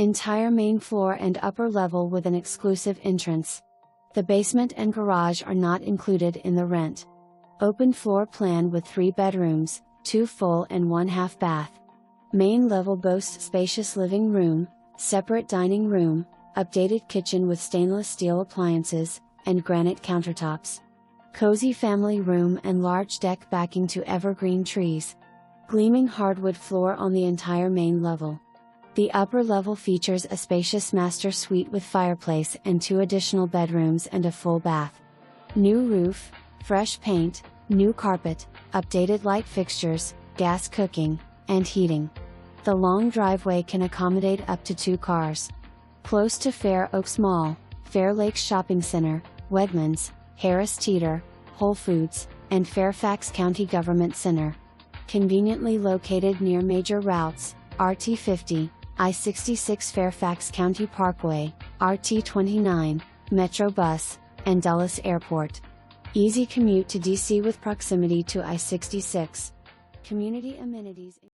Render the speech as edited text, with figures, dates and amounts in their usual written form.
Entire main floor and upper level with an exclusive entrance. The basement and garage are not included in the rent. Open floor plan with 3 bedrooms, 2 full and 1 half bath. Main level boasts spacious living room, separate dining room, updated kitchen with stainless steel appliances, and granite countertops. Cozy family room and large deck backing to evergreen trees. Gleaming hardwood floor on the entire main level. The upper level features a spacious master suite with fireplace and 2 additional bedrooms and a full bath. New roof, fresh paint, new carpet, updated light fixtures, gas cooking, and heating. The long driveway can accommodate up to 2 cars. Close to Fair Oaks Mall, Fair Lakes Shopping Center, Wegmans, Harris Teeter, Wholefoods, and Fairfax County Government Center. Conveniently located near major routes, RT50, I-66 Fairfax County Parkway, RT29, Metro Bus, and Dulles Airport. Easy commute to DC with proximity to I-66. Community amenities